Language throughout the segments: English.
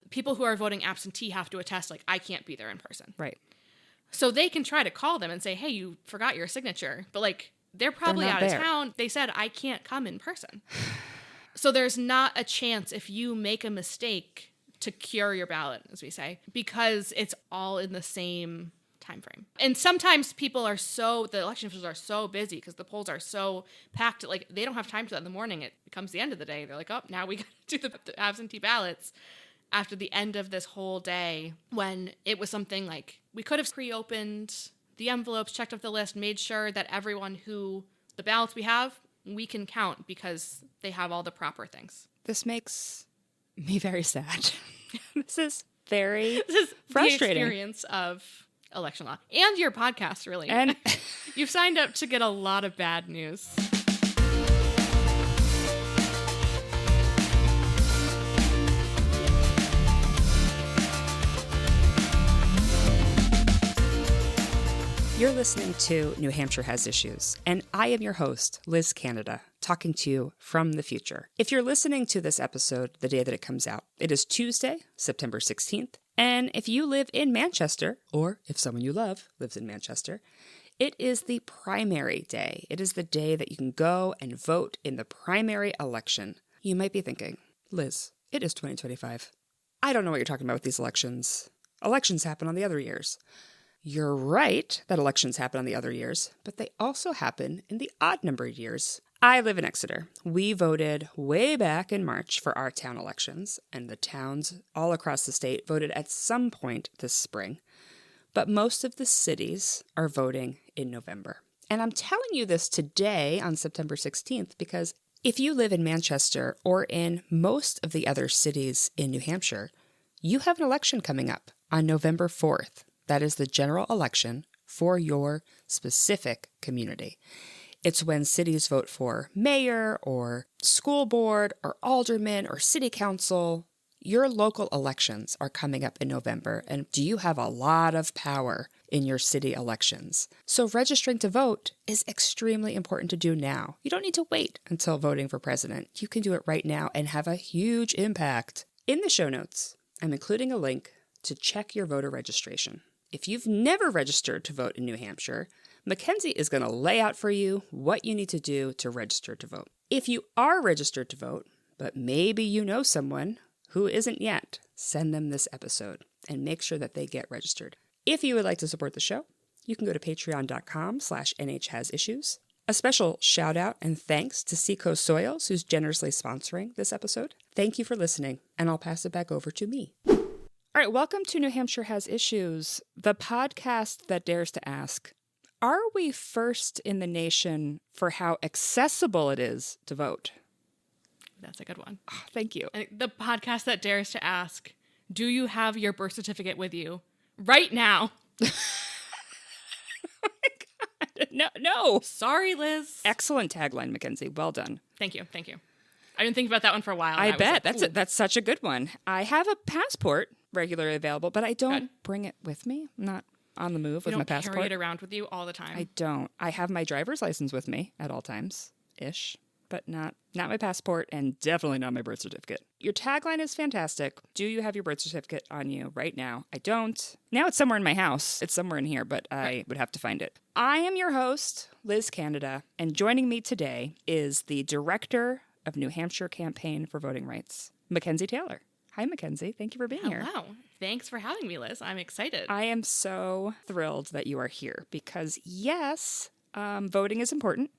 people who are voting absentee have to attest, like, I can't be there in person. Right. So they can try to call them and say, hey, you forgot your signature. But, like, they're probably out of town. They said, I can't come in person. So there's not a chance if you make a mistake to cure your ballot, as we say, because it's all in the same time frame. And sometimes the election officials are so busy because the polls are so packed, like, they don't have time to that in the morning. It becomes the end of the day. They're like, oh, now we got to do the absentee ballots after the end of this whole day, when it was something like, we could have pre-opened the envelopes, checked off the list, made sure that everyone the ballots we have, we can count because they have all the proper things. This makes me very sad. This is very frustrating. The experience of election law. And your podcast, really. And you've signed up to get a lot of bad news. You're listening to New Hampshire Has Issues, and I am your host, Liz Canada, talking to you from the future. If you're listening to this episode the day that it comes out, it is Tuesday, September 16th, and if you live in Manchester, or if someone you love lives in Manchester, it is the primary day. It is the day that you can go and vote in the primary election. You might be thinking, Liz, it is 2025. I don't know what you're talking about with these elections. Elections happen on the other years. You're right that elections happen on the other years, but they also happen in the odd-numbered years. I live in Exeter. We voted way back in March for our town elections, and the towns all across the state voted at some point this spring. But most of the cities are voting in November. And I'm telling you this today on September 16th because if you live in Manchester or in most of the other cities in New Hampshire, you have an election coming up on November 4th. That is the general election for your specific community. It's when cities vote for mayor or school board or alderman or city council. Your local elections are coming up in November, and you have a lot of power in your city elections. So registering to vote is extremely important to do now. You don't need to wait until voting for president. You can do it right now and have a huge impact. In the show notes, I'm including a link to check your voter registration. If you've never registered to vote in New Hampshire, McKenzie is going to lay out for you what you need to do to register to vote. If you are registered to vote, but maybe you know someone who isn't yet, send them this episode and make sure that they get registered. If you would like to support the show, you can go to patreon.com/NHHasIssues. A special shout out and thanks to Seacoast Soils, who's generously sponsoring this episode. Thank you for listening, and I'll pass it back over to me. All right, welcome to New Hampshire Has Issues, the podcast that dares to ask, are we first in the nation for how accessible it is to vote? That's a good one. Oh, thank you. And the podcast that dares to ask, do you have your birth certificate with you right now? Oh my God. No. Sorry, Liz. Excellent tagline, McKenzie. Well done. Thank you. I didn't think about that one for a while. I bet. That's such a good one. I have a passport regularly available, but I don't bring it with me. I'm not on the move with my passport. You don't carry it around with you all the time? I don't. I have my driver's license with me at all times-ish, but not my passport and definitely not my birth certificate. Your tagline is fantastic. Do you have your birth certificate on you right now? I don't. Now it's somewhere in my house. It's somewhere in here, but I would have to find it. I am your host, Liz Canada, and joining me today is the director of New Hampshire Campaign for Voting Rights, McKenzie Taylor. Hi, McKenzie. Thank you for being here. Hello. Thanks for having me, Liz. I'm excited. I am so thrilled that you are here because, yes, voting is important.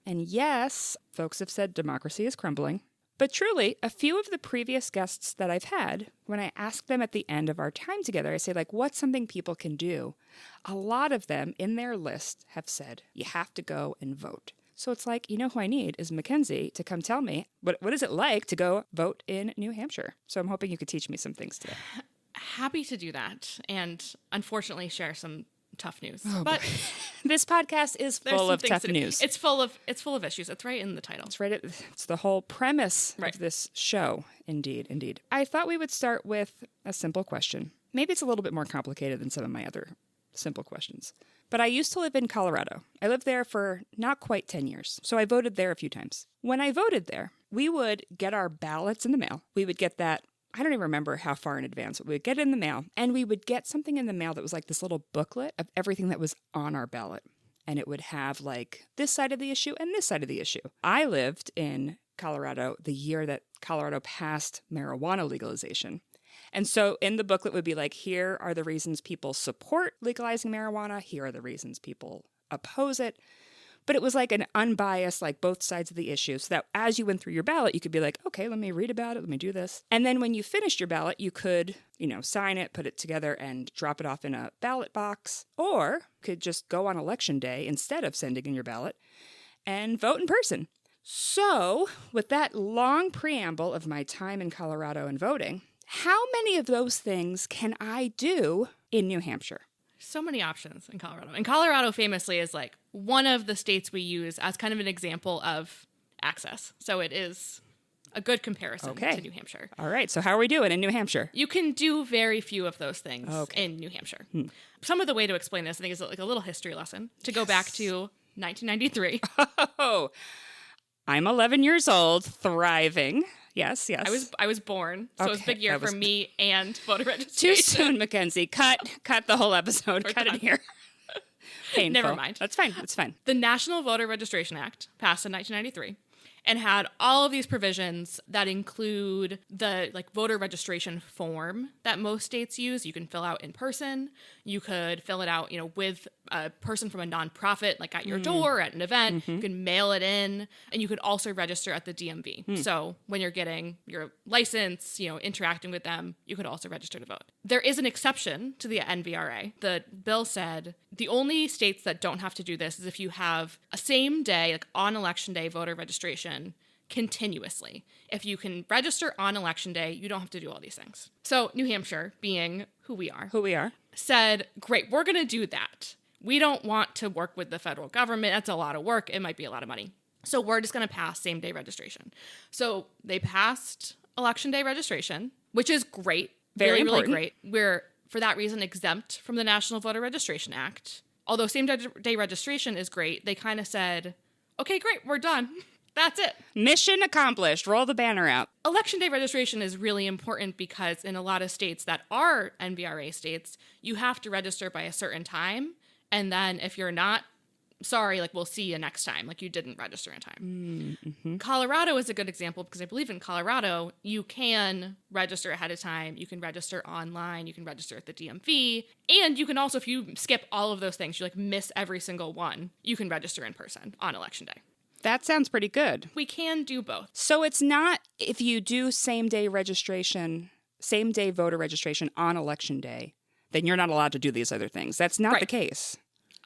And yes, folks have said democracy is crumbling. But truly, a few of the previous guests that I've had, when I ask them at the end of our time together, I say, like, what's something people can do? A lot of them in their list have said, you have to go and vote. So it's like, you know who I need is McKenzie to come tell me, what is it like to go vote in New Hampshire? So I'm hoping you could teach me some things today. Happy to do that. And unfortunately share some tough news. Oh, but this podcast is full of tough news. It's full of issues. It's right in the title. It's the whole premise of this show. Indeed. I thought we would start with a simple question. Maybe it's a little bit more complicated than some of my other simple questions. But I used to live in Colorado. I lived there for not quite 10 years, so I voted there a few times. When I voted there, we would get our ballots in the mail. We would get that I don't even remember how far in advance, but we would get it in the mail, and we would get something in the mail that was like this little booklet of everything that was on our ballot. And it would have like this side of the issue and this side of the issue. I lived in Colorado the year that Colorado passed marijuana legalization. And so in the booklet would be like, here are the reasons people support legalizing marijuana. Here are the reasons people oppose it. But it was like an unbiased, like both sides of the issue. So that as you went through your ballot, you could be like, okay, let me read about it. Let me do this. And then when you finished your ballot, you could, sign it, put it together and drop it off in a ballot box, or could just go on election day instead of sending in your ballot and vote in person. So with that long preamble of my time in Colorado and voting, how many of those things can I do in New Hampshire? So many options in Colorado. And Colorado famously is like one of the states we use as kind of an example of access. So it is a good comparison to New Hampshire. All right. So how are we doing in New Hampshire? You can do very few of those things in New Hampshire. Some of the way to explain this, I think, is like a little history lesson to go back to 1993. Oh, I'm 11 years old, thriving. Yes. I was born, so it was a big year for me and voter registration. Too soon, McKenzie. Cut the whole episode. Cut it here. Painful. Never mind. That's fine. The National Voter Registration Act passed in 1993 and had all of these provisions that include the voter registration form that most states use. You can fill out in person. You could fill it out, with a person from a nonprofit, like at your door at an event. You can mail it in, and you could also register at the DMV. So when you're getting your license, interacting with them, you could also register to vote. There is an exception to the NVRA. The bill said the only states that don't have to do this is if you have a same day, like on election day, voter registration continuously. If you can register on election day, you don't have to do all these things. So New Hampshire, being who we are, said, great, we're going to do that. We don't want to work with the federal government. That's a lot of work. It might be a lot of money. So we're just going to pass same day registration. So they passed election day registration, which is great. Very really, important. really great. We're, for that reason, exempt from the National Voter Registration Act. Although same day registration is great, they kind of said, okay, great, we're done. That's it. Mission accomplished. Roll the banner out. Election day registration is really important because in a lot of states that are NVRA states, you have to register by a certain time. And then if you're not, sorry, we'll see you next time. You didn't register in time. Colorado is a good example because I believe in Colorado, you can register ahead of time. You can register online. You can register at the DMV. And you can also, if you skip all of those things, you miss every single one, you can register in person on election day. That sounds pretty good. We can do both. So it's not if you do same day voter registration on election day, then you're not allowed to do these other things. That's not the case.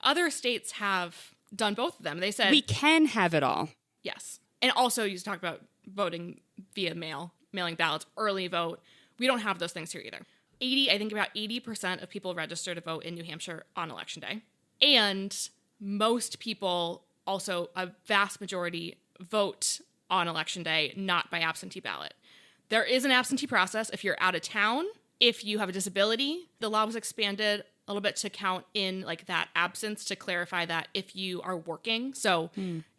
Other states have done both of them. They said we can have it all. Yes. And also you talked about voting via mailing ballots, early vote. We don't have those things here either. I think about 80% of people register to vote in New Hampshire on election day. And most people, also a vast majority, vote on election day, not by absentee ballot. There is an absentee process if you're out of town. If you have a disability, the law was expanded a little bit to count in that absence to clarify that if you are working. So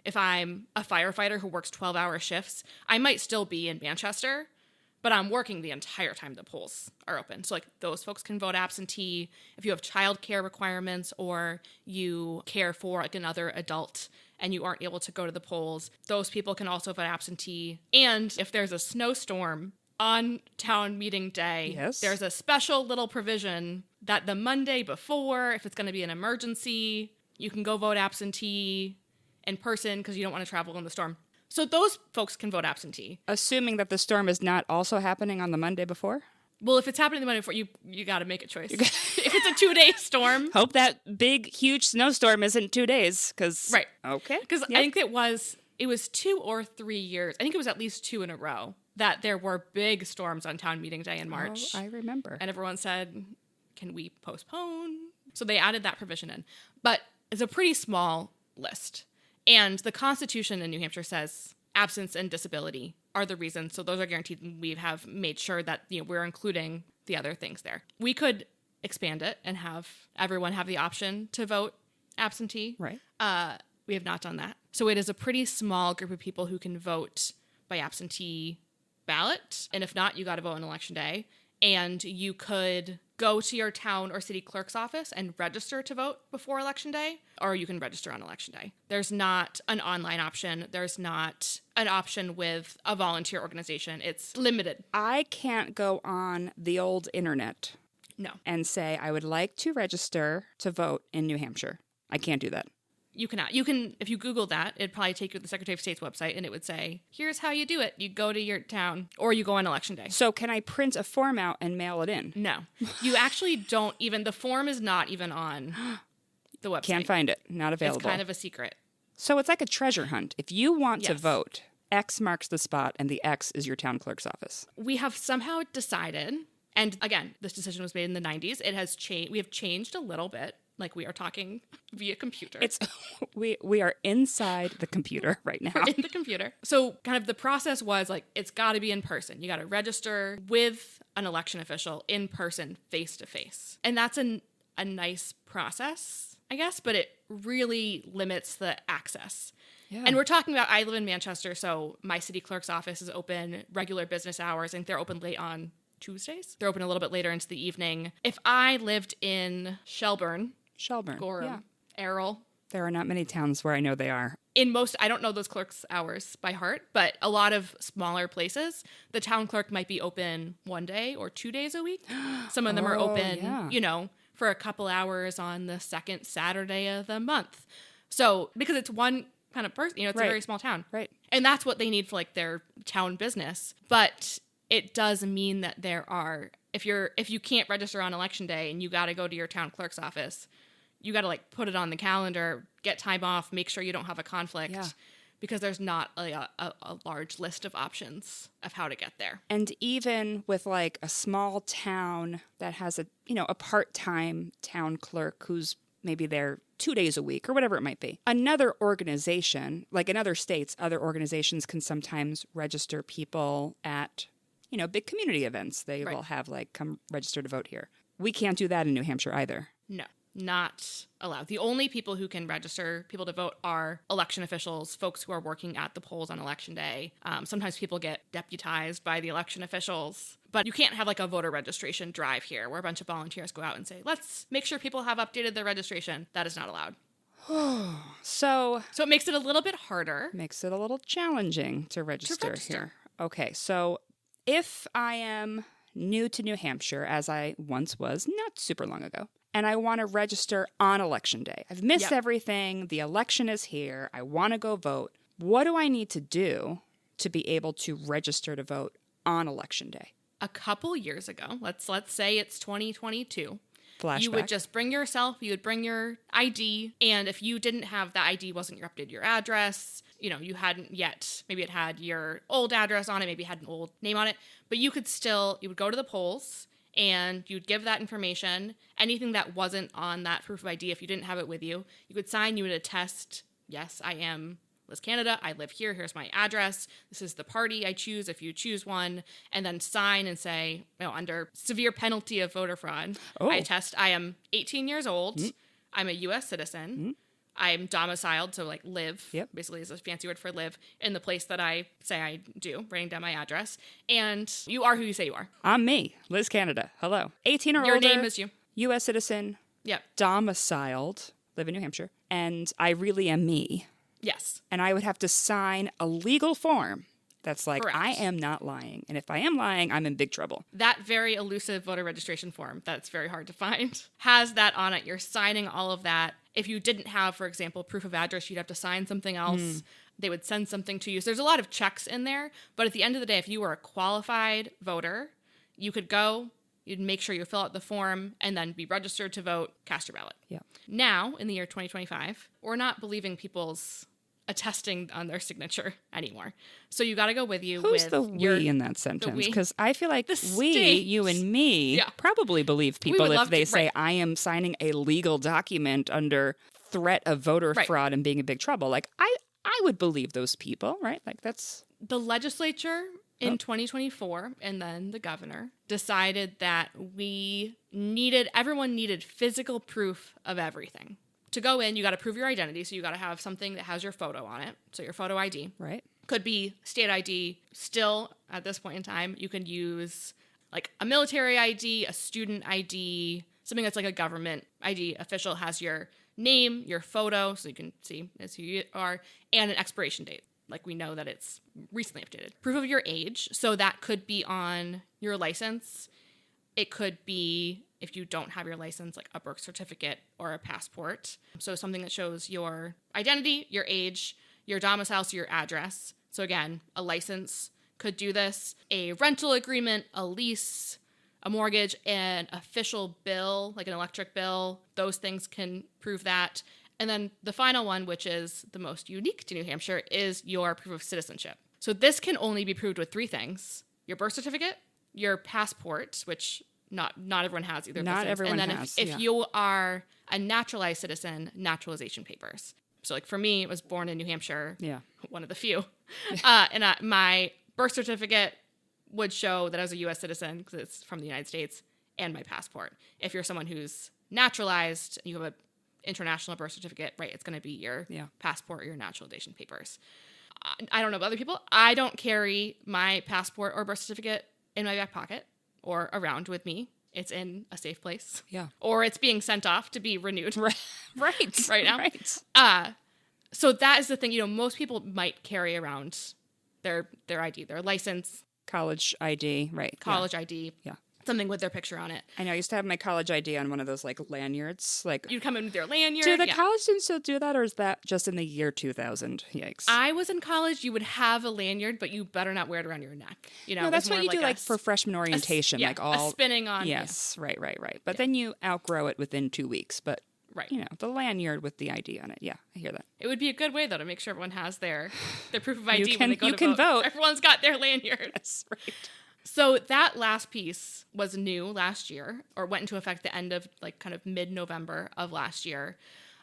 if I'm a firefighter who works 12-hour shifts, I might still be in Manchester, but I'm working the entire time the polls are open. So those folks can vote absentee. If you have childcare requirements or you care for another adult and you aren't able to go to the polls, those people can also vote absentee. And if there's a snowstorm on town meeting day, there's a special little provision that the Monday before, if it's going to be an emergency, you can go vote absentee in person because you don't want to travel in the storm. So those folks can vote absentee. Assuming that the storm is not also happening on the Monday before? Well, if it's happening the Monday before, you got to make a choice. If it's a 2-day storm. Hope that big, huge snowstorm isn't 2 days. Right. Okay. Because I think it was 2 or 3 years. I think it was at least 2 in a row that there were big storms on town meeting day in March. Oh, I remember. And everyone said, can we postpone? So they added that provision in. But it's a pretty small list. And the Constitution in New Hampshire says absence and disability are the reasons. So those are guaranteed. We have made sure that we're including the other things there. We could expand it and have everyone have the option to vote absentee. Right. We have not done that. So it is a pretty small group of people who can vote by absentee ballot. And if not, you got to vote on election day. And you could go to your town or city clerk's office and register to vote before election day, or you can register on election day. There's not an online option. There's not an option with a volunteer organization. It's limited. I can't go on the old internet and say I would like to register to vote in New Hampshire. I can't do that. You cannot. You can, if you Google that, it'd probably take you to the Secretary of State's website and it would say, here's how you do it. You go to your town or you go on election day. So can I print a form out and mail it in? No. You actually don't even, the form is not even on the website. Can't find it. Not available. It's kind of a secret. So it's like a treasure hunt. If you want to vote, X marks the spot and the X is your town clerk's office. We have somehow decided, and again, this decision was made in the 90s. It has changed. We have changed a little bit. Like we are talking via computer. We are inside the computer right now. We're in the computer. So kind of the process was like, it's got to be in person. You got to register with an election official in person, face to face. And that's a nice process, I guess, but it really limits the access. Yeah. And we're talking about, I live in Manchester, so my city clerk's office is open regular business hours, and they're open late on Tuesdays. They're open a little bit later into the evening. If I lived in Shelburne, Gorham, Errol. There are not many towns where I know they are. In most, I don't know those clerks' hours by heart, but a lot of smaller places, the town clerk might be open 1 day or 2 days a week. Some of them are open, for a couple hours on the second Saturday of the month. So, because it's one kind of person, it's a very small town. Right. And that's what they need for like their town business. But it does mean that there are, if you can't register on election day and you got to go to your town clerk's office, you got to like put it on the calendar, get time off, make sure you don't have a conflict, because there's not a large list of options of how to get there. And even with like a small town that has a part-time town clerk who's maybe there 2 days a week or whatever it might be, another organization, like in other states, other organizations can sometimes register people at big community events. They will have like, come register to vote here. We can't do that in New Hampshire either. No, not allowed. The only people who can register people to vote are election officials, folks who are working at the polls on election day. Sometimes people get deputized by the election officials, but you can't have like a voter registration drive here where a bunch of volunteers go out and say, let's make sure people have updated their registration. That is not allowed. So it makes it a little bit harder. Makes it a little challenging to register here. Okay, so if I am new to New Hampshire, as I once was not super long ago, and I want to register on election day, I've missed everything, the election is here, I want to go vote, what do I need to do to be able to register to vote on election day? A couple years ago, let's say it's 2022, Flashback. You would just bring yourself, you would bring your ID, and if you didn't have the ID, wasn't updated your address, you hadn't yet, maybe it had your old address on it, maybe it had an old name on it, but you would go to the polls and you'd give that information. Anything that wasn't on that proof of ID, if you didn't have it with you, you could sign, you would attest, yes, I am Liz Canada, I live here, here's my address, this is the party I choose if you choose one, and then sign and say, under severe penalty of voter fraud, I attest I am 18 years old, I'm a U.S. citizen, I'm domiciled, so like live, basically is a fancy word for live, in the place that I say I do, writing down my address, and you are who you say you are. I'm me, Liz Canada, hello. 18 or older. Your name is you. U.S. citizen, domiciled, live in New Hampshire, and I really am me. Yes. And I would have to sign a legal form that's like, Correct. I am not lying. And if I am lying, I'm in big trouble. That very elusive voter registration form, that's very hard to find, has that on it. You're signing all of that. If you didn't have, for example, proof of address, you'd have to sign something else. They would send something to you. So there's a lot of checks in there. But at the end of the day, if you were a qualified voter, you could go, you'd make sure you fill out the form, and then be registered to vote, cast your ballot. Yeah. Now, in the year 2025, we're not believing people's attesting on their signature anymore. So you got to go with you. Who's the we in that sentence? Because I feel like you and me, probably believe people if they say, I am signing a legal document under threat of voter fraud and being in big trouble. Like, I would believe those people, right? Like, that's... The legislature in 2024, and then the governor, decided that everyone needed physical proof of everything. To go in, you got to prove your identity, so you got to have something that has your photo on it, so your photo ID. Right. Could be state ID. Still, at this point in time, you can use like a military ID, a student ID, something that's like a government ID. Official has your name, your photo, so you can see as who you are, and an expiration date. Like we know that it's recently updated. Proof of your age. So that could be on your license. It could be, if you don't have your license, like a birth certificate or a passport. So something that shows your identity, your age, your domicile, so your address. So again, a license could do this. A rental agreement, a lease, a mortgage, an official bill, like an electric bill. Those things can prove that. And then the final one, which is the most unique to New Hampshire, is your proof of citizenship. So this can only be proved with three things: your birth certificate, your passport, which not everyone has either. Not everyone has. And then if you are a naturalized citizen, naturalization papers. So like for me, it was born in New Hampshire. Yeah. One of the few. My birth certificate would show that I was a U.S. citizen because it's from the United States, and my passport. If you're someone who's naturalized, you have an international birth certificate, right, it's going to be your passport or your naturalization papers. I don't know about other people. I don't carry my passport or birth certificate in my back pocket or around with me. It's in a safe place. Yeah. Or it's being sent off to be renewed. Right now. Right. So that is the thing. Most people might carry around their ID, their license. College ID, right. College ID. Yeah. Something with their picture on it. I know. I used to have my college ID on one of those like lanyards. Like you'd come in with your lanyard. Do the college students still do that, or is that just in the year 2000? Yikes! I was in college. You would have a lanyard, but you better not wear it around your neck. No, that's what you do like for freshman orientation, like all spinning on. Yes, right. But then you outgrow it within 2 weeks. But the lanyard with the ID on it. Yeah, I hear that. It would be a good way though to make sure everyone has their proof of ID when they go to vote. You can vote. Everyone's got their lanyard. That's right. So that last piece was new last year, or went into effect the end of like kind of mid-November of last year.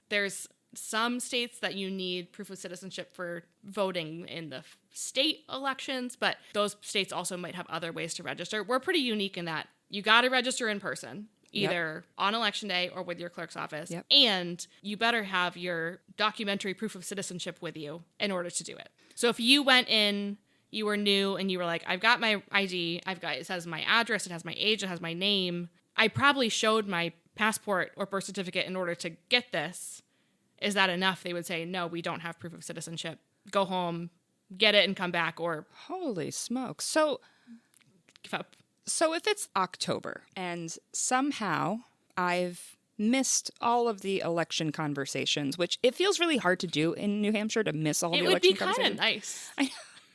There's some states that you need proof of citizenship for voting in the state elections, but those states also might have other ways to register. We're pretty unique in that you got to register in person, either on election day or with your clerk's office, and you better have your documentary proof of citizenship with you in order to do it. So if you went in, you were new and you were like, I've got my ID, it has my address, it has my age, it has my name. I probably showed my passport or birth certificate in order to get this. Is that enough? They would say, no, we don't have proof of citizenship. Go home, get it and come back, or... Holy smokes. So if it's October and somehow I've missed all of the election conversations, which it feels really hard to do in New Hampshire to miss all the election conversations. It would be kind of nice.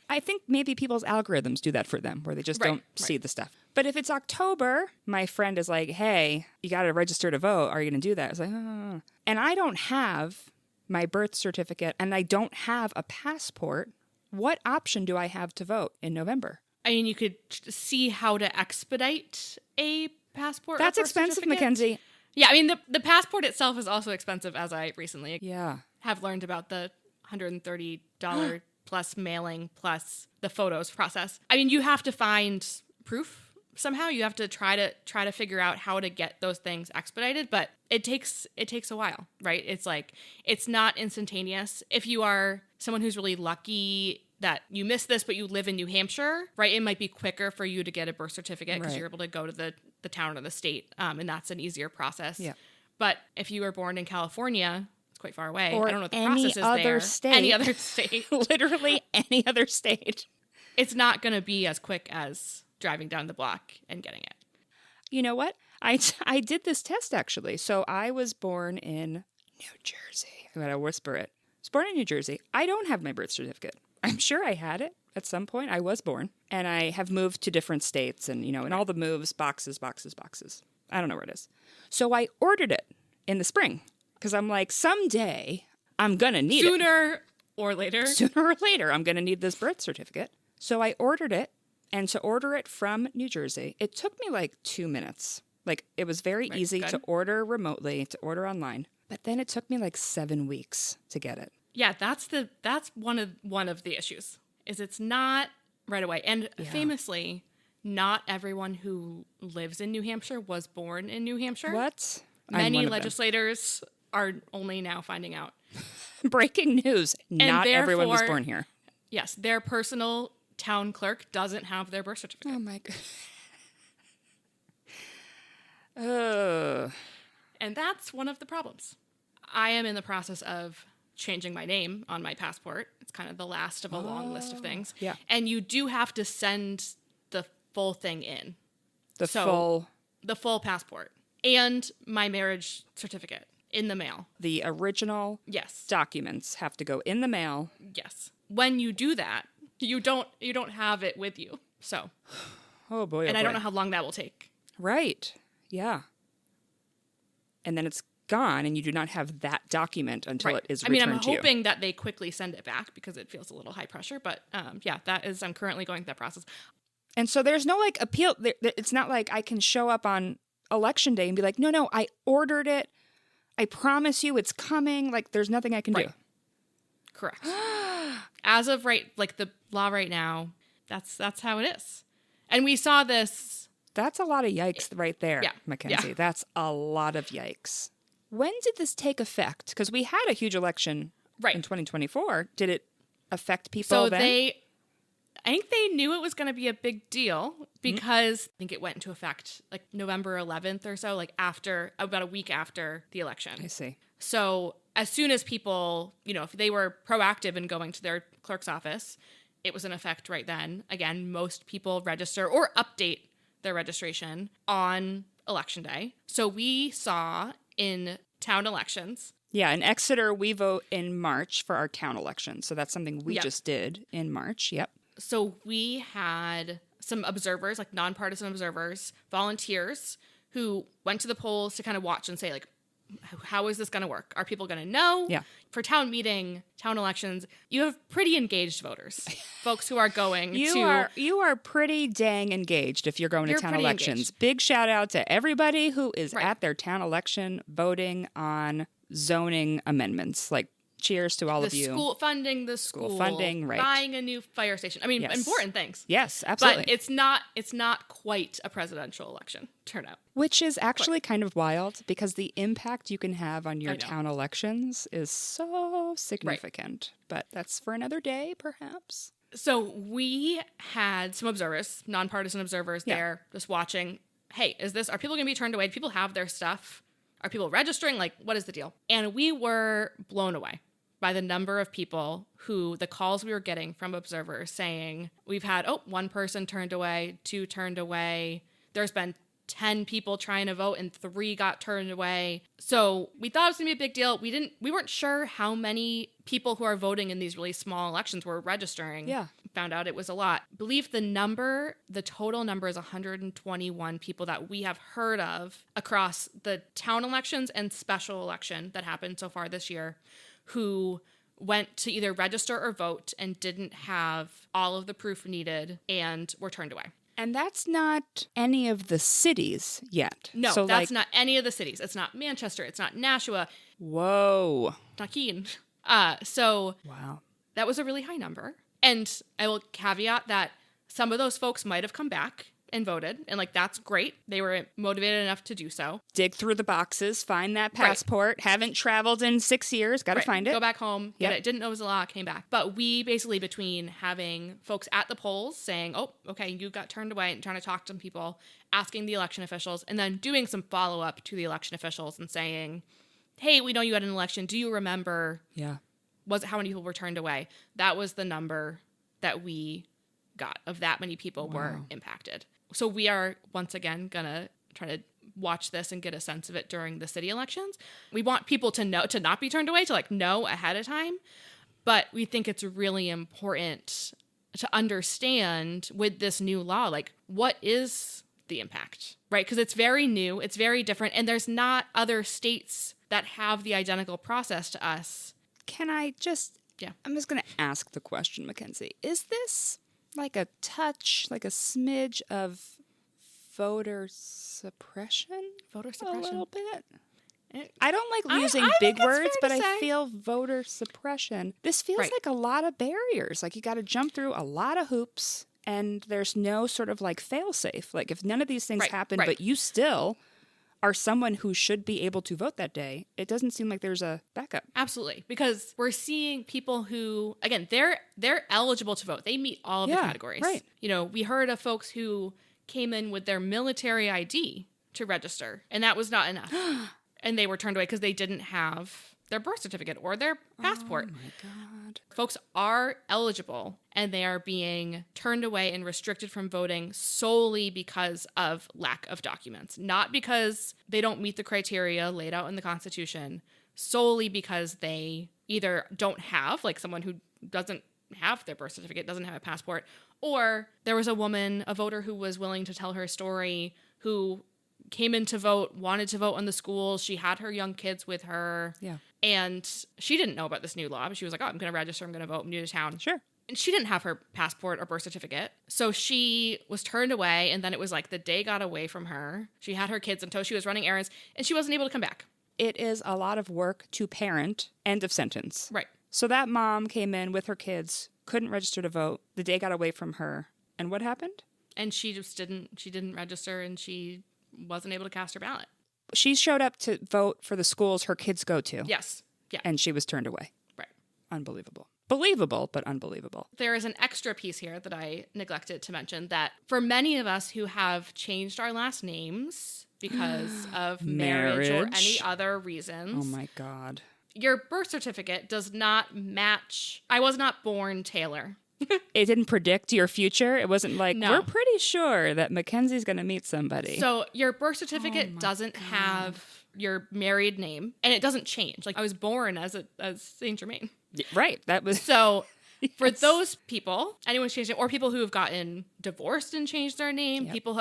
I think maybe people's algorithms do that for them, where they just don't see the stuff. But if it's October, my friend is like, hey, you got to register to vote. Are you going to do that? I was like, oh. And I don't have my birth certificate and I don't have a passport. What option do I have to vote in November? I mean, you could see how to expedite a passport. That's expensive, McKenzie. Yeah, I mean, the passport itself is also expensive, as I recently have learned about the $130 plus mailing, plus the photos process. I mean, you have to find proof somehow. You have to try to figure out how to get those things expedited, but it takes a while, right? It's like, it's not instantaneous. If you are someone who's really lucky that you missed this, but you live in New Hampshire, right? It might be quicker for you to get a birth certificate because you're able to go to the town or the state, and that's an easier process. Yeah. But if you were born in California, quite far away. Or I don't know what the process is there. Any other state. Literally any other state. It's not going to be as quick as driving down the block and getting it. You know what? I did this test, actually. So I was born in New Jersey. I'm going to whisper it. I was born in New Jersey. I don't have my birth certificate. I'm sure I had it at some point. I was born. And I have moved to different states. And, in all the moves, boxes. I don't know where it is. So I ordered it in the spring. Because I'm like, someday I'm going to need it. Sooner or later, I'm going to need this birth certificate. So I ordered it. And to order it from New Jersey, it took me like 2 minutes. Like, it was very easy to order remotely, to order online. But then it took me like 7 weeks to get it. Yeah, that's one of the issues. Is it's not right away. And famously, not everyone who lives in New Hampshire was born in New Hampshire. What? Many legislators are only now finding out. Breaking news. Not everyone was born here. Yes, their personal town clerk doesn't have their birth certificate. Oh, my God. And that's one of the problems. I am in the process of changing my name on my passport. It's kind of the last of a long list of things. Yeah. And you do have to send the full thing in. The full passport and my marriage certificate in the mail. The original documents have to go in the mail. Yes. When you do that, you don't have it with you. So. Oh boy. And I don't know how long that will take. Right. Yeah. And then it's gone and you do not have that document until it is returned to you. I'm hoping that they quickly send it back because it feels a little high pressure. But I'm currently going through that process. And so there's no like appeal. It's not like I can show up on election day and be like, no, I ordered it. I promise you it's coming. Like there's nothing I can do. Correct. As of the law right now, that's how it is. And we saw this. That's a lot of yikes right there, McKenzie. Yeah. That's a lot of yikes. When did this take effect? Because we had a huge election in 2024. Did it affect people then? I think they knew it was going to be a big deal because I think it went into effect like November 11th or so, like about a week after the election. I see. So as soon as people, if they were proactive in going to their clerk's office, it was in effect right then. Again, most people register or update their registration on election day. So we saw in town elections. Yeah, in Exeter, we vote in March for our town election. So that's something we just did in March. Yep. So we had some observers, like nonpartisan observers, volunteers who went to the polls to kind of watch and say, like, how is this going to work? Are people going to know? Yeah. For town elections, you have pretty engaged voters, folks who are going You are pretty dang engaged if you're going to town elections. Engaged. Big shout out to everybody who is at their town election voting on zoning amendments. Like, cheers to all of you. School funding, right. Buying a new fire station. I mean, important things. Yes, absolutely. But it's not quite a presidential election turnout. Which is actually kind of wild because the impact you can have on your town elections is so significant. Right. But that's for another day, perhaps. So we had some observers, nonpartisan observers there just watching. Hey, are people going to be turned away? Do people have their stuff? Are people registering? Like, what is the deal? And we were blown away by the number of people the calls we were getting from observers saying, we've had, one person turned away, 2 turned away. There's been 10 people trying to vote and 3 got turned away. So we thought it was going to be a big deal. We weren't sure how many people who are voting in these really small elections were registering. Yeah. Found out it was a lot. I believe the total number is 121 people that we have heard of across the town elections and special election that happened so far this year who went to either register or vote and didn't have all of the proof needed and were turned away. And that's not any of the cities yet. No, so that's not any of the cities. It's not Manchester. It's not Nashua. Whoa. Not Keene. Wow. That was a really high number. And I will caveat that some of those folks might have come back and voted. And that's great. They were motivated enough to do so. Dig through the boxes, find that passport. Right. Haven't traveled in 6 years. Got to find it. Go back home. Get it. Didn't know it was a law. Came back. But we basically, between having folks at the polls saying, okay, you got turned away, and trying to talk to some people, asking the election officials, and then doing some follow-up to the election officials and saying, hey, we know you had an election. Do you remember? Yeah. How many people were turned away? That was the number that we got of that many people were impacted. So we are, once again, going to try to watch this and get a sense of it during the city elections. We want people to know, to not be turned away, to know ahead of time. But we think it's really important to understand with this new law, what is the impact, right? Because it's very new, it's very different, and there's not other states that have the identical process to us. Can I just... Yeah. I'm just going to ask the question, McKenzie. Is this like a smidge of voter suppression? Voter suppression? A little bit? I don't like using big words, but I feel voter suppression. This feels like a lot of barriers. You got to jump through a lot of hoops, and there's no sort of fail-safe. If none of these things happen, but you still are someone who should be able to vote that day, it doesn't seem like there's a backup. Absolutely. Because we're seeing people who, again, they're eligible to vote. They meet all of the categories. Right. You know, we heard of folks who came in with their military ID to register, and that was not enough. And they were turned away because they didn't have their birth certificate or their passport. Oh my God. Folks are eligible, and they are being turned away and restricted from voting solely because of lack of documents. Not because they don't meet the criteria laid out in the Constitution, solely because they either don't have, like someone who doesn't have their birth certificate, doesn't have a passport, or there was a woman, a voter who was willing to tell her story, who came in to vote, wanted to vote on the schools. She had her young kids with her. Yeah. And she didn't know about this new law, but she was like, oh, I'm going to register. I'm going to vote. I'm new to town. Sure. And she didn't have her passport or birth certificate. So she was turned away. And then it was like the day got away from her. She had her kids until she was running errands, and she wasn't able to come back. It is a lot of work to parent. End of sentence. Right. So that mom came in with her kids, couldn't register to vote. The day got away from her. And what happened? And she didn't register, and she wasn't able to cast her ballot. She showed up to vote for the schools her kids go to. Yes. Yeah. And she was turned away. Right. Unbelievable. Believable, but unbelievable. There is an extra piece here that I neglected to mention, that for many of us who have changed our last names because of marriage or any other reasons. Oh my God. Your birth certificate does not match. I was not born Taylor. It didn't predict your future. It wasn't like, No. we're pretty sure that Mackenzie's going to meet somebody. So your birth certificate doesn't have your married name, and it doesn't change. Like, I was born as Saint Germain. Right. That was So for those people, anyone changed it, or people who have gotten divorced and changed their name, people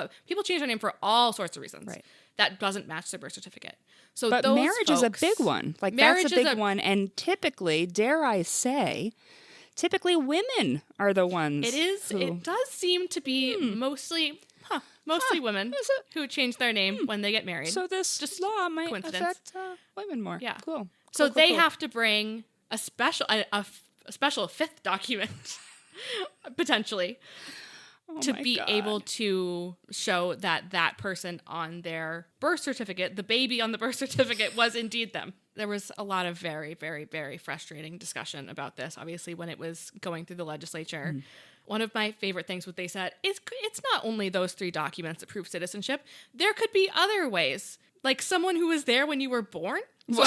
change their name for all sorts of reasons. Right. That doesn't match their birth certificate. So But those marriage is a big one. Like, that's a big one. And typically, dare I say, women are the ones. It is. It does seem to be mostly women who change their name when they get married. So this Just law might coincidence. affect women more. Yeah. Cool. So they cool. have to bring a special fifth document, potentially, to be able to show that that person on their birth certificate, the baby on the birth certificate, was indeed them. There was a lot of very, very, very frustrating discussion about this, obviously, when it was going through the legislature. Mm-hmm. One of my favorite things what they said is it's not only those 3 documents that prove citizenship. There could be other ways, like someone who was there when you were born. So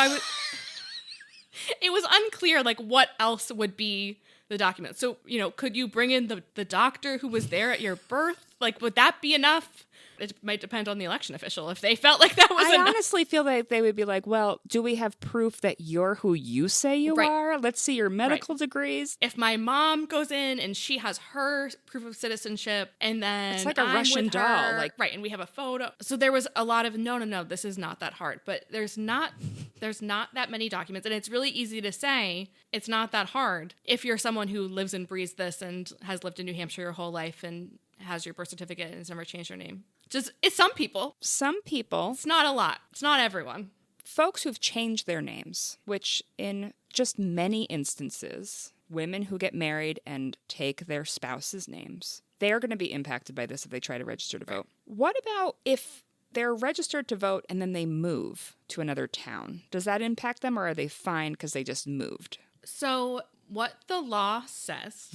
it was unclear, like, what else would be the document. So, could you bring in the doctor who was there at your birth? Like, would that be enough? It might depend on the election official if they felt like that was enough. I honestly feel like they would be like, well, do we have proof that you're who you say you are? Let's see your medical degrees. If my mom goes in and she has her proof of citizenship, and then it's like a Russian doll. And we have a photo. So there was a lot of, no, this is not that hard. But there's not that many documents. And it's really easy to say it's not that hard if you're someone who lives and breathes this and has lived in New Hampshire your whole life and has your birth certificate and has never changed their name. It's some people. Some people. It's not a lot. It's not everyone. Folks who've changed their names, which in just many instances, women who get married and take their spouse's names, they're going to be impacted by this if they try to register to vote. What about if they're registered to vote and then they move to another town? Does that impact them, or are they fine because they just moved? So what the law says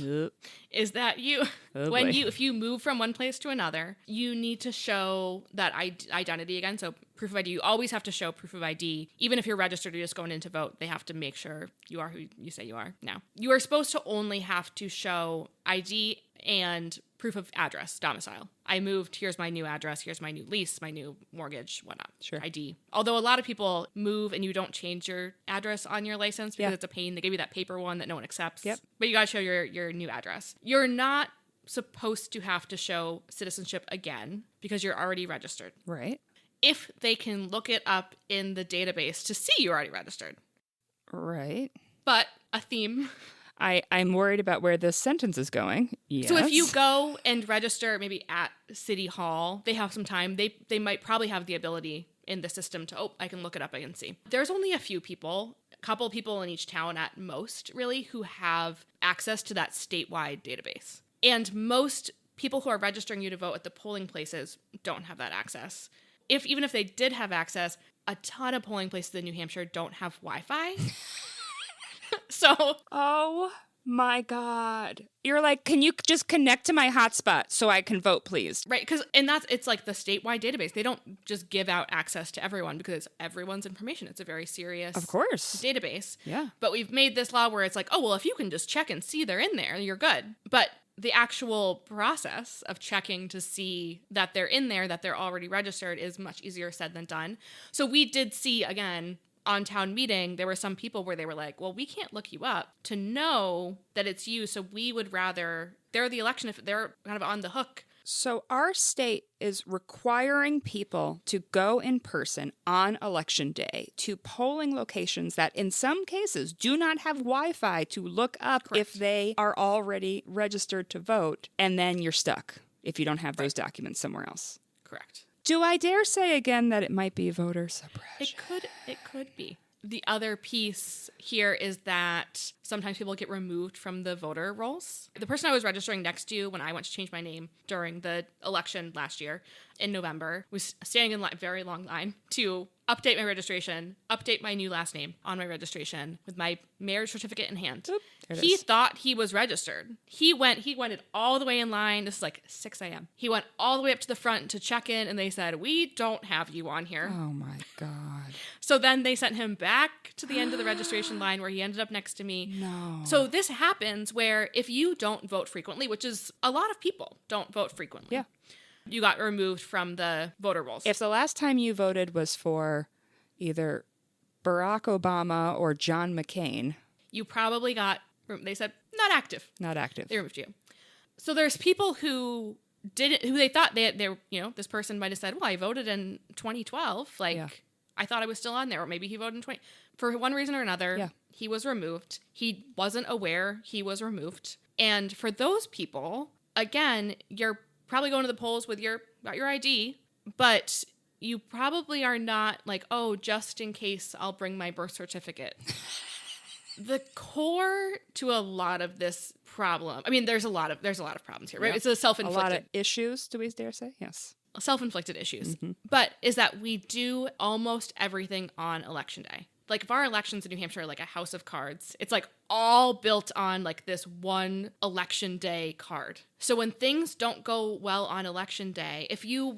is that if you move from one place to another, you need to show that identity again. So proof of ID, you always have to show proof of ID. Even if you're registered, you're just going in to vote, they have to make sure you are who you say you are. Now, you are supposed to only have to show ID and proof of address, domicile. I moved, here's my new address, here's my new lease, my new mortgage, whatnot. Sure. ID. Although a lot of people move and you don't change your address on your license because it's a pain. They give you that paper one that no one accepts. Yep. But you got to show your new address. You're not supposed to have to show citizenship again because you're already registered. Right. If they can look it up in the database to see you're already registered. Right. But a theme... I'm worried about where this sentence is going. Yes. So if you go and register maybe at City Hall, they have some time. They might probably have the ability in the system to, I can look it up, I can see. There's only a few people, a couple people in each town at most, really, who have access to that statewide database. And most people who are registering you to vote at the polling places don't have that access. even if they did have access, a ton of polling places in New Hampshire don't have Wi-Fi. So, oh my God. You're like, can you just connect to my hotspot so I can vote, please? Right, it's like the statewide database. They don't just give out access to everyone because it's everyone's information. It's a very serious of course database. Yeah. But we've made this law where it's like, oh, well, if you can just check and see they're in there, you're good. But the actual process of checking to see that they're in there, that they're already registered, is much easier said than done. So we did see, again, on town meeting, there were some people where they were like, well, we can't look you up to know that it's you, so we would rather, they're the election, if they're kind of on the hook. So our state is requiring people to go in person on election day to polling locations that in some cases do not have Wi-Fi to look up Correct. if they are already registered to vote, and then you're stuck if you don't have those documents somewhere else. Correct. Do I dare say again that it might be voter suppression? It could be. The other piece here is that sometimes people get removed from the voter rolls. The person I was registering next to when I went to change my name during the election last year in November was standing in a very long line to update my registration, update my new last name on my registration with my marriage certificate in hand. Oop, he thought he was registered. He went all the way in line. This is like 6 a.m. He went all the way up to the front to check in, and they said, we don't have you on here. Oh my God. So then they sent him back to the end of the registration line where he ended up next to me. No. So this happens where if you don't vote frequently, which is a lot of people don't vote frequently. Yeah. You got removed from the voter rolls. If the last time you voted was for either Barack Obama or John McCain, you probably got, they said, not active. Not active. They removed you. So there's people who they thought they this person might have said, well, I voted in 2012. I thought I was still on there. Or maybe he voted in 20. For one reason or another, he was removed. He wasn't aware he was removed. And for those people, again, you're probably going to the polls with your ID, but you probably are not like, oh, just in case I'll bring my birth certificate. The core to a lot of this problem, I mean, there's a lot of problems here, right? Yeah. It's a self-inflicted. A lot of issues, do we dare say? Yes. Self-inflicted issues. Mm-hmm. But is that we do almost everything on election day. Like if our elections in New Hampshire are like a house of cards, it's like all built on like this one election day card. So when things don't go well on election day, if you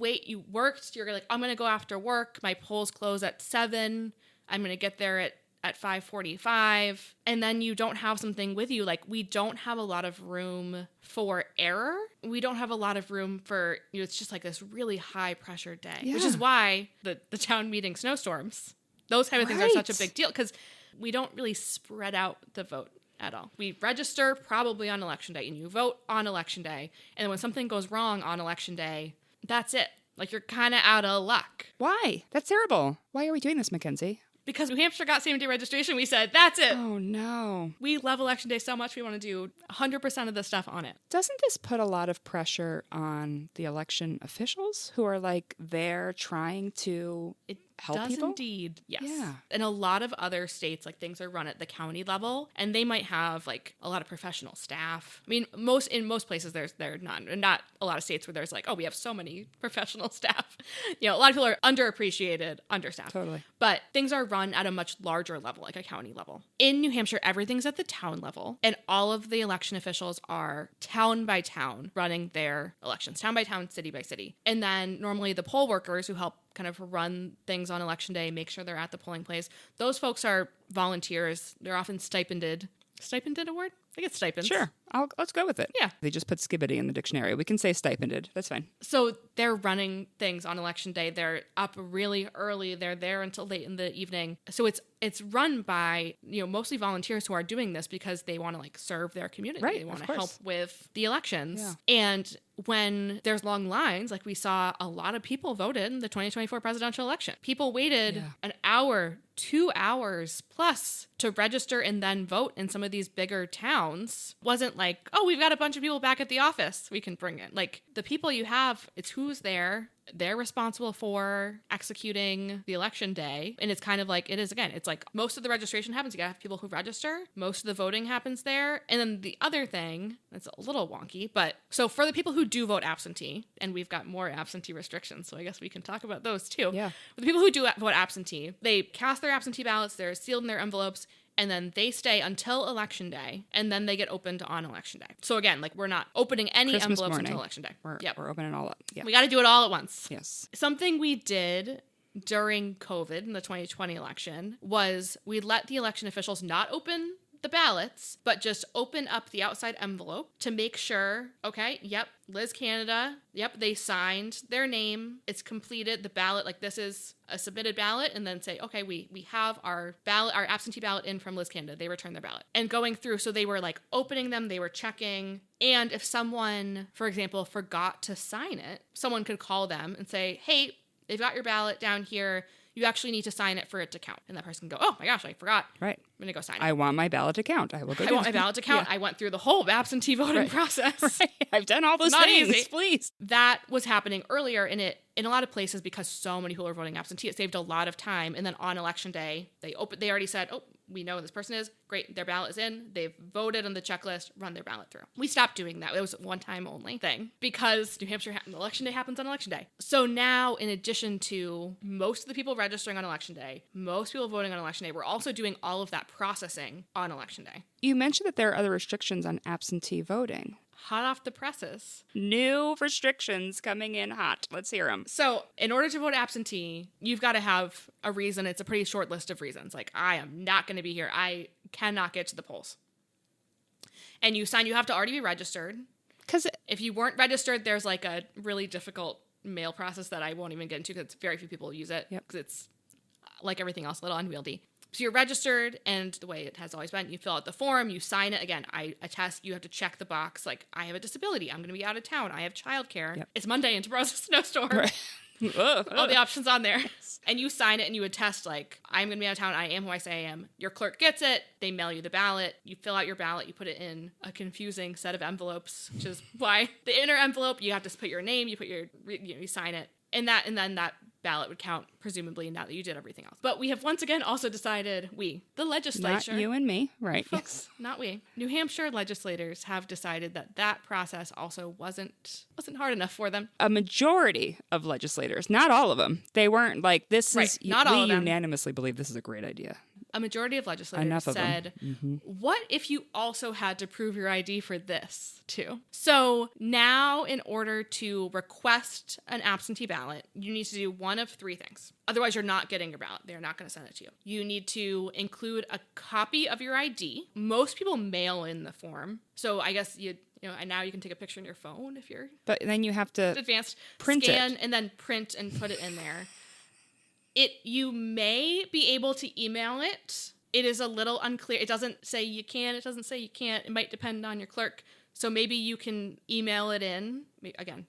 worked, you're like, I'm going to go after work. My polls close at 7. I'm going to get there at 5:45, and then you don't have something with you. Like we don't have a lot of room for error. We don't have a lot of room for, it's just like this really high pressure day, which is why the town meeting snowstorms, those kind of things are such a big deal because we don't really spread out the vote at all. We register probably on election day and you vote on election day. And then when something goes wrong on election day, that's it. Like you're kind of out of luck. Why? That's terrible. Why are we doing this, McKenzie? Because New Hampshire got same-day registration, we said, that's it. Oh, no. We love Election Day so much, we want to do 100% of the stuff on it. Doesn't this put a lot of pressure on the election officials who are, like, there trying to help does people? Indeed, yes. Yeah. In a lot of other states, like, things are run at the county level, and they might have, like, a lot of professional staff. I mean, in most places, there's not a lot of states where there's, like, oh, we have so many professional staff. A lot of people are underappreciated, understaffed. Totally. But things are run at a much larger level, like a county level. In New Hampshire, everything's at the town level, and all of the election officials are town by town running their elections, town by town, city by city. And then normally the poll workers who help kind of run things on election day, make sure they're at the polling place, those folks are volunteers. They're often stipended. Stipended award? I think it's stipends. Sure. Let's go with it. Yeah. They just put skibbity in the dictionary. We can say stipended. That's fine. So they're running things on election day. They're up really early. They're there until late in the evening. So it's run by, mostly volunteers who are doing this because they want to like serve their community. Right, They want of to course. help with the elections. Yeah. And when there's long lines, like we saw a lot of people voted in the 2024 presidential election. People waited an hour, 2 hours plus to register and then vote in some of these bigger towns. towns wasn't like, oh, we've got a bunch of people back at the office we can bring in. Like, the people you have, it's who's there. They're responsible for executing the election day. And it's kind of like, it is, again, it's like most of the registration happens. You gotta have people who register. Most of the voting happens there. And then the other thing, it's a little wonky, but so for the people who do vote absentee, and we've got more absentee restrictions, so I guess we can talk about those too. Yeah. For the people who do vote absentee, they cast their absentee ballots, they're sealed in their envelopes, and then they stay until election day, and then they get opened on election day. So again, like, we're not opening any Christmas envelopes morning. until election day. We're opening all up. Yeah. We got to do it all at once. Yes. Something we did during COVID in the 2020 election was we let the election officials not open the ballots, but just open up the outside envelope to make sure, okay, yep, Liz Canada, yep, they signed their name, it's completed, the ballot, like, this is a submitted ballot, and then say, okay, we have our ballot, our absentee ballot in from Liz Canada, they returned their ballot. And going through, so they were like opening them, they were checking, and if someone, for example, forgot to sign it, someone could call them and say, hey, they've got your ballot down here, you actually need to sign it for it to count. And that person can go, oh my gosh, I forgot. Right. I'm going to go sign it. I want my ballot to count. I will go do it. I want my ballot to count. Yeah. I went through the whole absentee voting process. Right. I've done all those things. Easy. Please. That was happening earlier in a lot of places because so many people are voting absentee. It saved a lot of time. And then on election day, they already said, oh, we know who this person is. Great. Their ballot is in. They've voted on the checklist, run their ballot through. We stopped doing that. It was a one-time only thing because New Hampshire election day happens on election day. So now, in addition to most of the people registering on election day, most people voting on election day, we're also doing all of that processing on election day. You mentioned that there are other restrictions on absentee voting. Hot off the presses. New restrictions coming in hot. Let's hear them. So in order to vote absentee, you've got to have a reason. It's a pretty short list of reasons. Like, I am not going to be here. I cannot get to the polls. And you have to already be registered. Because if you weren't registered, there's like a really difficult mail process that I won't even get into because very few people use it. Because it's, like everything else, a little unwieldy. So you're registered, and the way it has always been, you fill out the form, you sign it. Again, I attest, you have to check the box, like, I have a disability, I'm going to be out of town, I have childcare. Yep. It's Monday, and tomorrow's a snowstorm. Right. All the options on there. And you sign it, and you attest, like, I'm going to be out of town, I am who I say I am. Your clerk gets it, they mail you the ballot, you fill out your ballot, you put it in a confusing set of envelopes, which is why the inner envelope, you have to put your name, you sign it, and then that ballot would count, presumably, now that you did everything else. But we have once again also decided, the legislature... Not you and me, right. Folks, not we. New Hampshire legislators have decided that process also wasn't hard enough for them. A majority of legislators, not all of them, they weren't like, not all of them. We unanimously believe this is a great idea. A majority of legislators said, what if you also had to prove your ID for this, too? So now, in order to request an absentee ballot, you need to do one of three things. Otherwise, you're not getting your ballot. They're not going to send it to you. You need to include a copy of your ID. Most people mail in the form. So I guess and now you can take a picture on your phone if you're... But then you have to advanced print scan it. And then print and put it in there. You may be able to email it. It is a little unclear. It doesn't say you can. It doesn't say you can't. It might depend on your clerk. So maybe you can email it in. Again,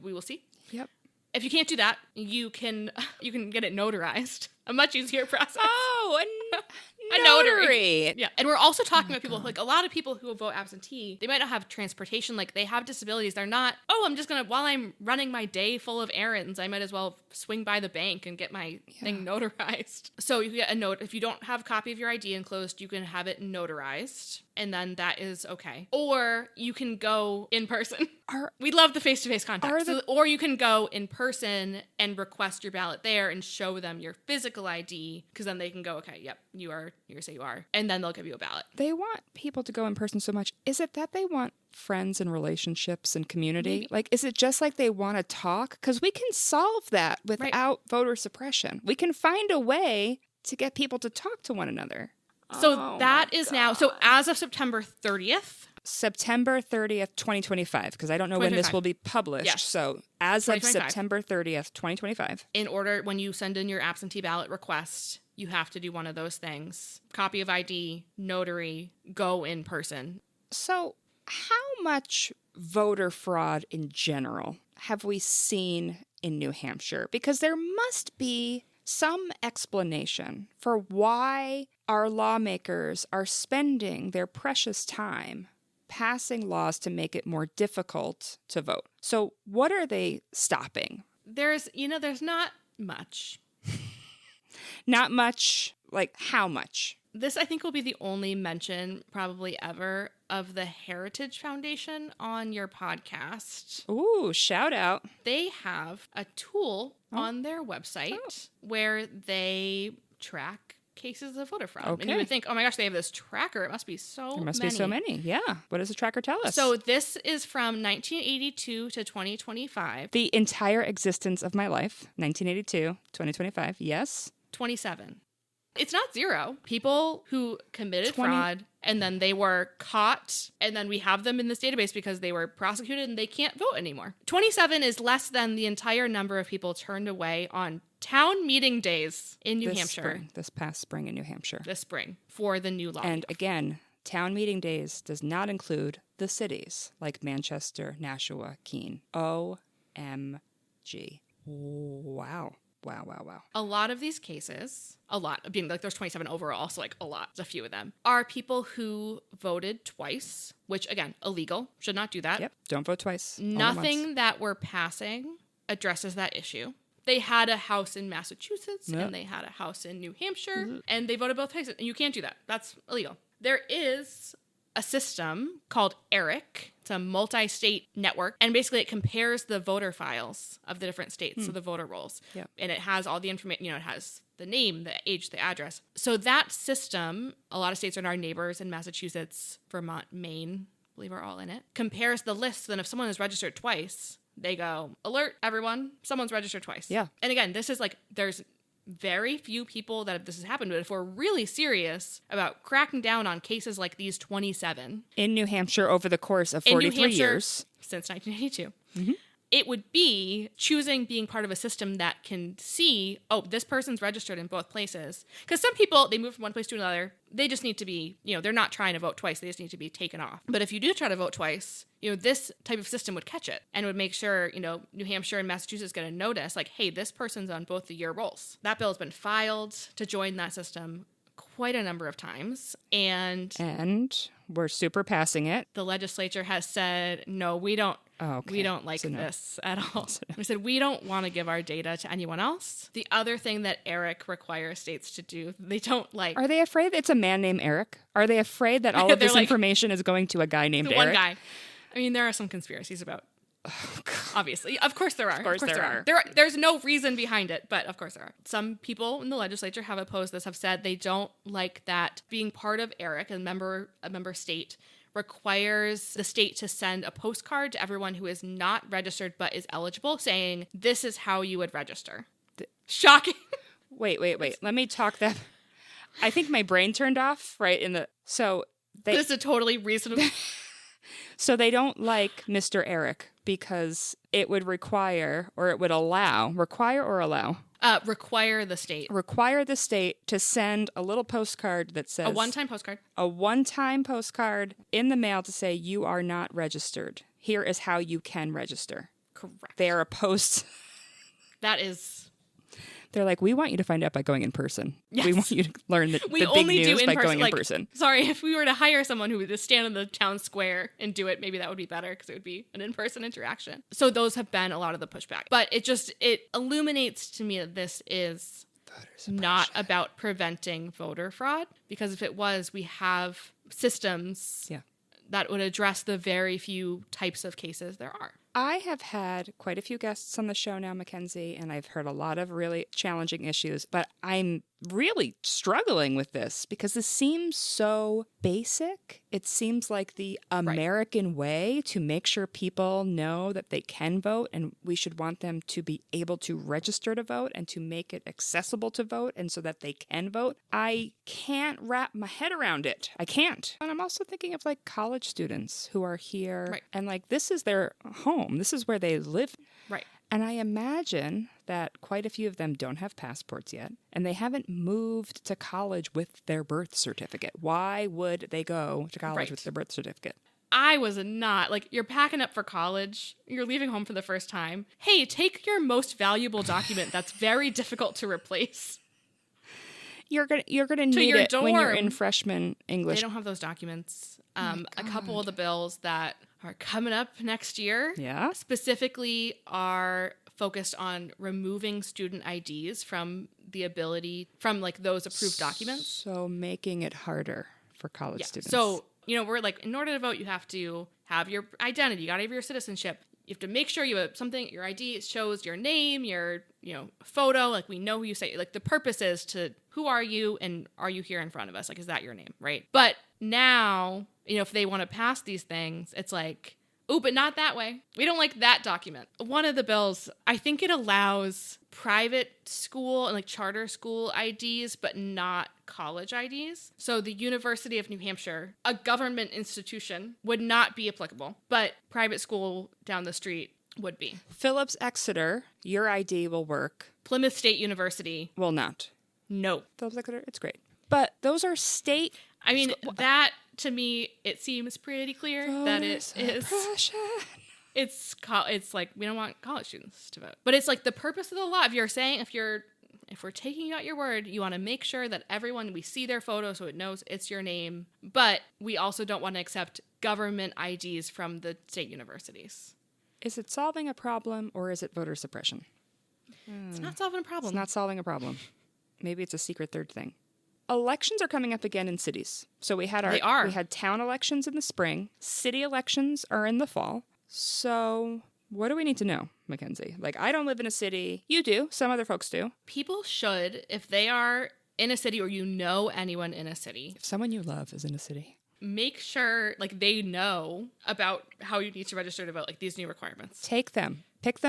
we will see. Yep. If you can't do that, you can get it notarized. A much easier process. Oh, a notary. Yeah. And we're also talking about people, like a lot of people who vote absentee, they might not have transportation, like they have disabilities. They're not, I'm just going to, while I'm running my day full of errands, I might as well swing by the bank and get my thing notarized. So you get a note. If you don't have a copy of your ID enclosed, you can have it notarized. And then that is okay. Or you can go in person. We love the face-to-face contact. Or you can go in person and request your ballot there and show them your physical ID, because then they can go, okay, yep, you say you are. And then they'll give you a ballot. They want people to go in person so much. Is it that they want friends and relationships and community? Maybe. Like, is it just like they want to talk? Because we can solve that without voter suppression. We can find a way to get people to talk to one another. So that is now, so as of September 30th. September 30th, 2025, because I don't know when this will be published. Yes. So as of September 30th, 2025. In order, when you send in your absentee ballot request, you have to do one of those things. Copy of ID, notary, go in person. So how much voter fraud in general have we seen in New Hampshire? Because there must be some explanation for why our lawmakers are spending their precious time passing laws to make it more difficult to vote. So what are they stopping? There's not much. Not much. Like, how much? This, I think, will be the only mention probably ever of the Heritage Foundation on your podcast. Ooh, shout out. They have a tool on their website where they track cases of voter fraud. Okay. And you would think, oh my gosh, they have this tracker. It must be so many. There must be so many. Yeah. What does the tracker tell us? So this is from 1982 to 2025. The entire existence of my life, 1982, 2025, yes. 27. It's not zero. People who committed fraud and then they were caught and then we have them in this database because they were prosecuted and they can't vote anymore. 27 is less than the entire number of people turned away on town meeting days in New Hampshire. This past spring in New Hampshire. This spring for the new law. And again, town meeting days does not include the cities like Manchester, Nashua, Keene. OMG. Wow. Wow. A lot of these cases, being like there's 27 overall, so like a few of them, are people who voted twice, which again, illegal, should not do that. Yep, don't vote twice. Nothing that we're passing addresses that issue. They had a house in Massachusetts and they had a house in New Hampshire and they voted both places. And you can't do that. That's illegal. There is a system called ERIC. It's a multi-state network. And basically it compares the voter files of the different states, so the voter rolls. Yep. And it has all the information, it has the name, the age, the address. So that system, a lot of states are our neighbors in Massachusetts, Vermont, Maine, I believe are all in it, compares the lists. And if someone is registered twice, they go, alert, everyone, someone's registered twice. Yeah. And again, this is like, there's very few people that this has happened to. If we're really serious about cracking down on cases like these 27. In New Hampshire over the course of 43 years. Since 1982. It would be choosing being part of a system that can see, oh, this person's registered in both places. Because some people, they move from one place to another. They just need to be, they're not trying to vote twice. They just need to be taken off. But if you do try to vote twice, this type of system would catch it and would make sure, New Hampshire and Massachusetts get a notice like, hey, this person's on both of your rolls. That bill has been filed to join that system quite a number of times. And we're super passing it. The legislature has said, no, we don't. Oh, okay. We don't like this at all. We said, we don't want to give our data to anyone else. The other thing that ERIC requires states to do, they don't like. Are they afraid it's a man named Eric? Are they afraid that all of this information is going to a guy named Eric? One guy. I mean, there are some conspiracies about. Oh, obviously. Of course there are. Of course there are. There's no reason behind it, but of course there are. Some people in the legislature have opposed this, have said they don't like that being part of ERIC, a member state, requires the state to send a postcard to everyone who is not registered but is eligible saying, this is how you would register. Shocking. Wait. Let me talk that. I think my brain turned off This is a totally reasonable. So they don't like Mr. Eric because it would require Require the state. Require the state to send a little postcard that says... A one-time postcard. A one-time postcard in the mail to say, you are not registered. Here is how you can register. Correct. They are opposed. That is... They're like, we want you to find out by going in person. Yes. We want you to learn the big news by going in person. Sorry, if we were to hire someone who would just stand in the town square and do it, maybe that would be better because it would be an in-person interaction. So those have been a lot of the pushback. But it illuminates to me that this is not about preventing voter fraud, because if it was, we have systems that would address the very few types of cases there are. I have had quite a few guests on the show now, McKenzie, and I've heard a lot of really challenging issues, but I'm really struggling with this because this seems so basic. It seems like the American way to make sure people know that they can vote, and we should want them to be able to register to vote and to make it accessible to vote and so that they can vote. I can't wrap my head around it. I can't. And I'm also thinking of like college students who are here and like this is their home. This is where they live. Right. And I imagine that quite a few of them don't have passports yet, and they haven't moved to college with their birth certificate. Why would they go to college with their birth certificate? I was not. Like, you're packing up for college. You're leaving home for the first time. Hey, take your most valuable document that's very difficult to replace. You're gonna need it when you're in freshman English. They don't have those documents. A couple of the bills that are coming up next year specifically are focused on removing student IDs from like those approved documents. So making it harder for college students. So, we're like, in order to vote, you have to have your identity. You got to have your citizenship. You have to make sure you have something, your ID shows your name, your, photo, like we know who you say, like the purpose is to, who are you and are you here in front of us? Like, is that your name, right? But now, if they want to pass these things, it's like, oh, but not that way. We don't like that document. One of the bills, I think it allows private school and like charter school IDs, but not college IDs. So the University of New Hampshire, a government institution, would not be applicable, but private school down the street would be. Phillips Exeter, your ID will work. Plymouth State University will not. No. Phillips Exeter, it's great. But those are state... I mean, that, to me, it seems pretty clear that it is... It's like, we don't want college students to vote. But it's like the purpose of the law. If we're taking you at your word, you want to make sure that we see their photo so it knows it's your name. But we also don't want to accept government IDs from the state universities. Is it solving a problem or is it voter suppression? It's not solving a problem. It's not solving a problem. Maybe it's a secret third thing. Elections are coming up again in cities. So we had town elections in the spring. City elections are in the fall. So what do we need to know, McKenzie? Like, I don't live in a city. You do. Some other folks do. People should, if they are in a city or anyone in a city. If someone you love is in a city. Make sure, like, they know about how you need to register to vote, like, these new requirements. Pick them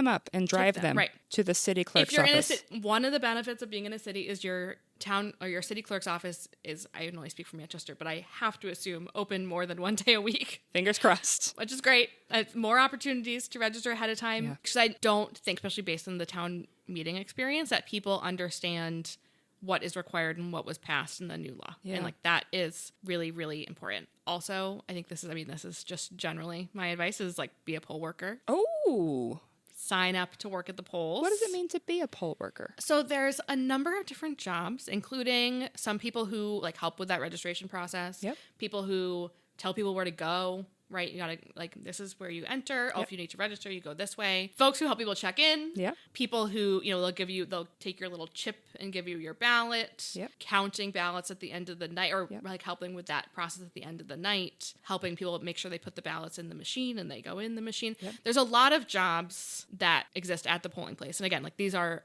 up and drive them to the city clerk's office. If you're one of the benefits of being in a city is your town or your city clerk's office is, I can only speak for Manchester, but I have to assume open more than one day a week. Fingers crossed. Which is great. More opportunities to register ahead of time. Because I don't think, especially based on the town meeting experience, that people understand what is required and what was passed in the new law. Yeah. And like that is really, really important. Also, I think this is just generally my advice is like be a poll worker. Oh. Sign up to work at the polls. What does it mean to be a poll worker? So there's a number of different jobs, including some people who like help with that registration process. Yep. People who tell people where to go. Right, you gotta, like, this is where you enter. Oh, if you need to register, you go this way. Folks who help people check in. Yeah. People who, they'll take your little chip and give you your ballot. Yep. Counting ballots at the end of the night, or like helping with that process at the end of the night. Helping people make sure they put the ballots in the machine and they go in the machine. Yep. There's a lot of jobs that exist at the polling place, and again, like these are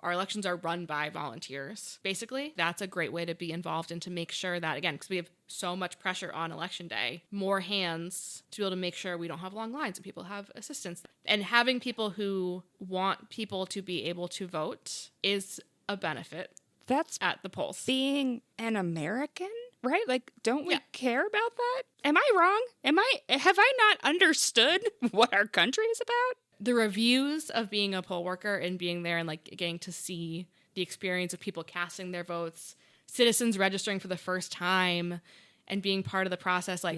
our elections are run by volunteers. Basically, that's a great way to be involved and to make sure that, again, because we have so much pressure on election day, more hands to be able to make sure we don't have long lines and people have assistance. And having people who want people to be able to vote is a benefit. That's at the polls. Being an American, right? Like, don't we care about that? Am I wrong? Have I not understood what our country is about? The reviews of being a poll worker and being there and like getting to see the experience of people casting their votes, citizens registering for the first time and being part of the process, like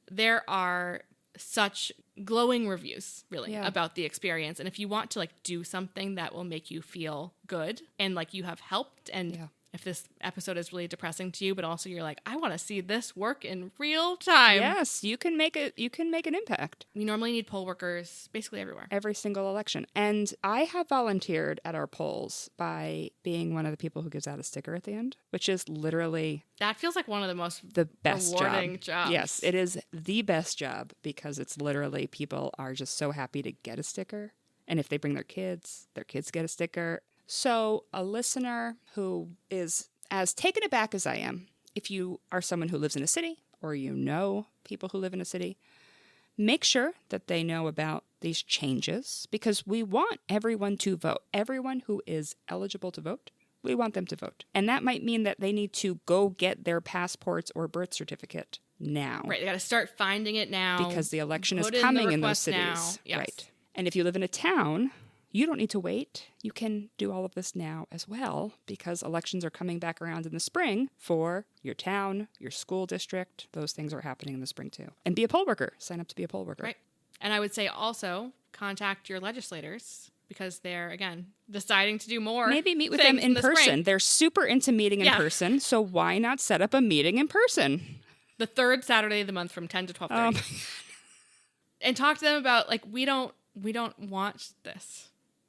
there are such glowing reviews really about the experience. And if you want to like do something that will make you feel good and like you have helped, and if this episode is really depressing to you, but also you're like, I want to see this work in real time. Yes, you can make an impact. We normally need poll workers basically everywhere. Every single election. And I have volunteered at our polls by being one of the people who gives out a sticker at the end, which is literally... That feels like one of the best rewarding jobs. Yes, it is the best job because it's literally people are just so happy to get a sticker. And if they bring their kids get a sticker. So a listener who is as taken aback as I am, if you are someone who lives in a city or you know people who live in a city, make sure that they know about these changes because we want everyone to vote. Everyone who is eligible to vote, we want them to vote. And that might mean that they need to go get their passports or birth certificate now. Right, they got to start finding it now. Because the election is coming in those cities. Yes. Right. And if you live in a town... you don't need to wait. You can do all of this now as well, because elections are coming back around in the spring for your town, your school district. Those things are happening in the spring too. And be a poll worker. Sign up to be a poll worker. Right. And I would say also contact your legislators, because they're, again, deciding to do more. Maybe meet with them in person. Spring. They're super into meeting in person, so why not set up a meeting in person? The third Saturday of the month from 10 to 12:30. And talk to them about, like, we don't want this.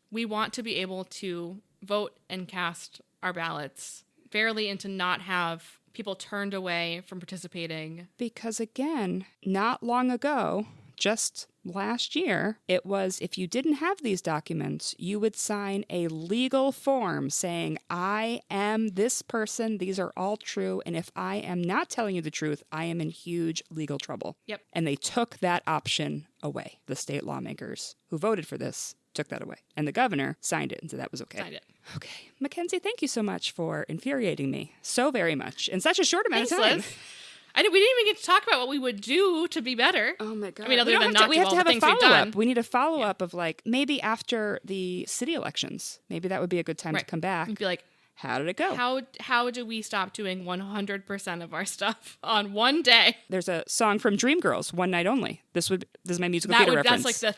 We want to be able to vote and cast our ballots fairly and to not have people turned away from participating. Because again, not long ago, just last year, it was if you didn't have these documents, you would sign a legal form saying, I am this person, these are all true, and if I am not telling you the truth, I am in huge legal trouble. Yep. And they took that option away. The state lawmakers who voted for this took that away. And the governor signed it and said that was okay. Signed it. Okay. McKenzie, thank you so much for infuriating me so very much in such a short amount of time. Liz. We didn't even get to talk about what we would do to be better. Oh my God. I mean, other than not we do have all to have the a things we've follow-up. done. We need a follow-up of like, maybe after the city elections. Maybe that would be a good time to come back. And be like, how did it go? How do we stop doing 100% of our stuff on one day? There's a song from Dreamgirls, One Night Only. This is my musical theater reference. That's like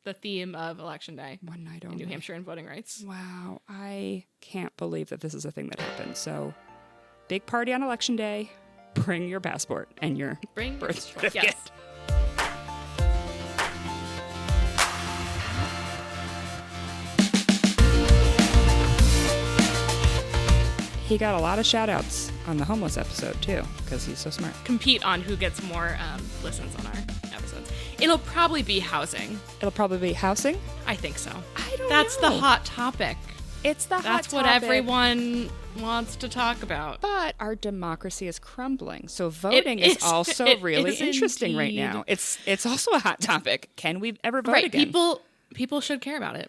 the theme of Election Day. One night in only. New Hampshire and voting rights. Wow. I can't believe that this is a thing that happened. So, big party on Election Day. Bring your passport and your birth certificate. Yes. He got a lot of shout-outs on the homeless episode, too, because he's so smart. Compete on who gets more listens on our episodes. It'll probably be housing. It'll probably be housing? I think so. I don't That's know. the hot topic. It's the hot topic. That's what everyone wants to talk about. But our democracy is crumbling, so voting is also really interesting right now. It's also a hot topic. Can we ever vote again? People should care about it.